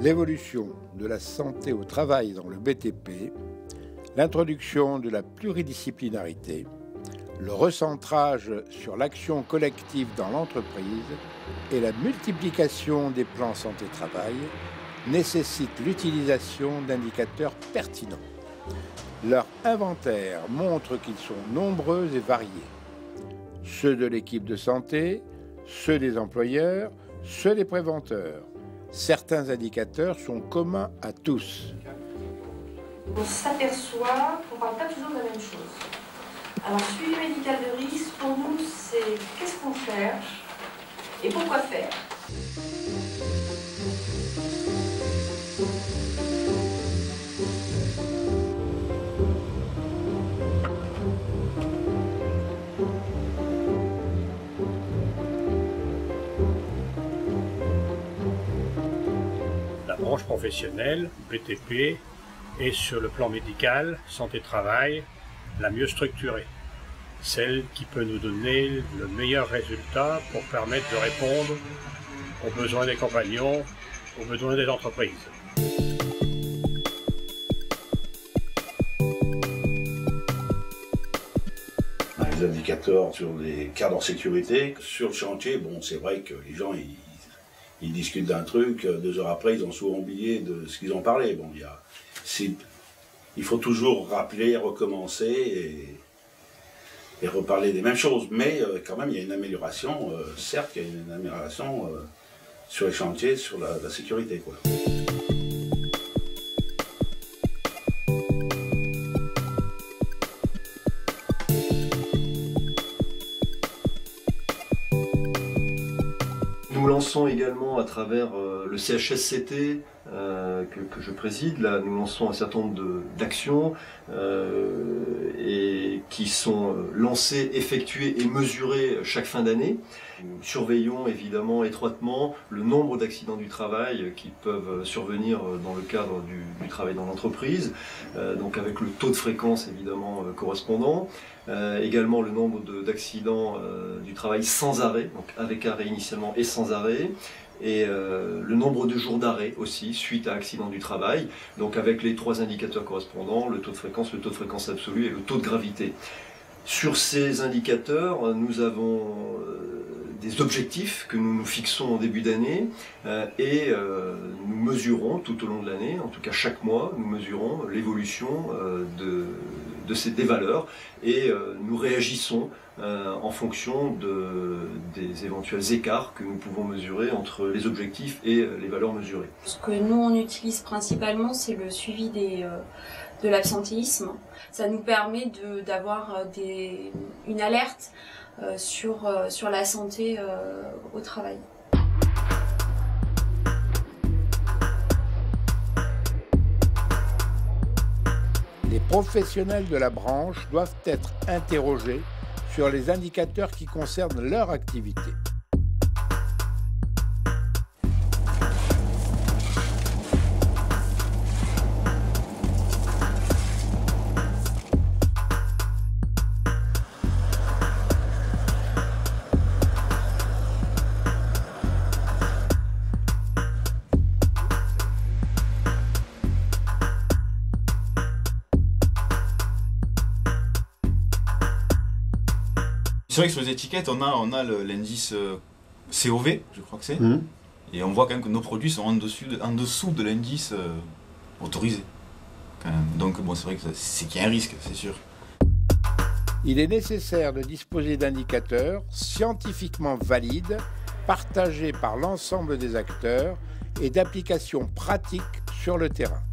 l'évolution de la santé au travail dans le BTP, l'introduction de la pluridisciplinarité, le recentrage sur l'action collective dans l'entreprise et la multiplication des plans santé-travail nécessitent l'utilisation d'indicateurs pertinents. Leur inventaire montre qu'ils sont nombreux et variés. Ceux de l'équipe de santé, ceux des employeurs, ceux des préventeurs. Certains indicateurs sont communs à tous. On s'aperçoit qu'on ne parle pas toujours de la même chose. Alors, suivi médical de risque, pour nous, c'est qu'est-ce qu'on cherche et pourquoi faire. La branche professionnelle, BTP, est sur le plan médical, santé-travail, la mieux structurée. Celle qui peut nous donner le meilleur résultat pour permettre de répondre aux besoins des compagnons, aux besoins des entreprises. Les indicateurs sur les cadres en sécurité, sur le chantier, bon, c'est vrai que les gens ils discutent d'un truc, 2 heures après ils ont souvent oublié de ce qu'ils ont parlé. Bon, il faut toujours rappeler, recommencer et reparler des mêmes choses, mais quand même il y a une amélioration, certes il y a une amélioration sur les chantiers, sur la sécurité, quoi. Nous lançons également à travers le CHSCT que je préside, là nous lançons un certain nombre d'actions et qui sont lancées, effectuées et mesurées chaque fin d'année. Nous surveillons évidemment étroitement le nombre d'accidents du travail qui peuvent survenir dans le cadre du travail dans l'entreprise, donc avec le taux de fréquence évidemment correspondant. Également le nombre d'accidents du travail sans arrêt, donc avec arrêt initialement et sans arrêt, et le nombre de jours d'arrêt aussi suite à accident du travail, donc avec les 3 indicateurs correspondants, le taux de fréquence absolu et le taux de gravité. Sur ces indicateurs, nous avons des objectifs que nous nous fixons en début d'année et nous mesurons tout au long de l'année, en tout cas chaque mois, nous mesurons l'évolution des valeurs et nous réagissons en fonction des éventuels écarts que nous pouvons mesurer entre les objectifs et les valeurs mesurées. Ce que nous on utilise principalement, c'est le suivi de l'absentéisme. Ça nous permet d'avoir une alerte sur la santé au travail. Les professionnels de la branche doivent être interrogés sur les indicateurs qui concernent leur activité. C'est vrai que sur les étiquettes, on a l'indice COV, je crois que c'est, et on voit quand même que nos produits sont en dessous de l'indice autorisé. Quand même. Donc bon, c'est vrai que c'est qu'il y a un risque, c'est sûr. Il est nécessaire de disposer d'indicateurs scientifiquement valides, partagés par l'ensemble des acteurs et d'applications pratiques sur le terrain.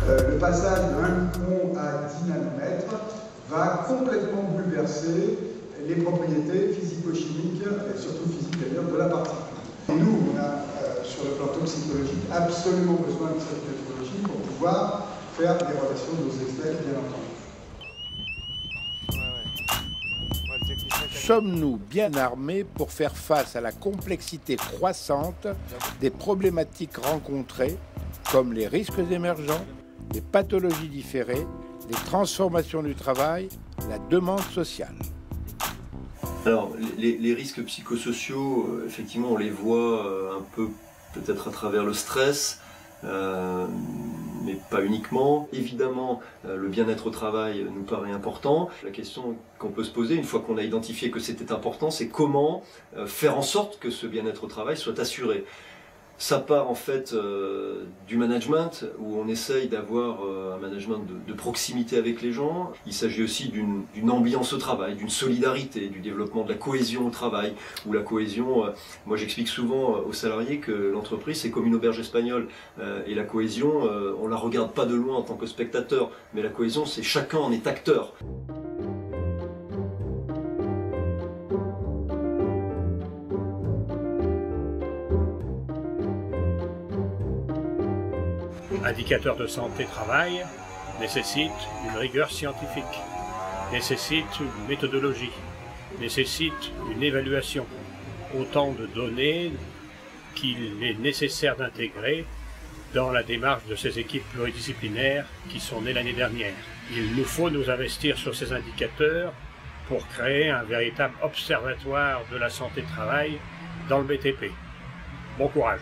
Le passage de 1 micron à 10 nanomètres va complètement bouleverser les propriétés physico-chimiques, et surtout physiques d'ailleurs, de la particule. Nous, on a, sur le plan toxicologique, absolument besoin de cette méthodologie pour pouvoir faire des relations de nos experts, bien entendu. Sommes-nous bien armés pour faire face à la complexité croissante des problématiques rencontrées, comme les risques émergents, les pathologies différées, les transformations du travail, la demande sociale? Alors, les risques psychosociaux, effectivement, on les voit un peu peut-être à travers le stress, mais pas uniquement. Évidemment, le bien-être au travail nous paraît important. La question qu'on peut se poser, une fois qu'on a identifié que c'était important, c'est comment faire en sorte que ce bien-être au travail soit assuré. Ça part en fait du management, où on essaye d'avoir un management de proximité avec les gens. Il s'agit aussi d'une ambiance au travail, d'une solidarité, du développement de la cohésion au travail. Où la cohésion, moi j'explique souvent aux salariés que l'entreprise c'est comme une auberge espagnole. Et la cohésion, on la regarde pas de loin en tant que spectateur, mais la cohésion c'est chacun en est acteur. Indicateur de santé-travail nécessite une rigueur scientifique, nécessite une méthodologie, nécessite une évaluation. Autant de données qu'il est nécessaire d'intégrer dans la démarche de ces équipes pluridisciplinaires qui sont nées l'année dernière. Il nous faut nous investir sur ces indicateurs pour créer un véritable observatoire de la santé-travail dans le BTP. Bon courage!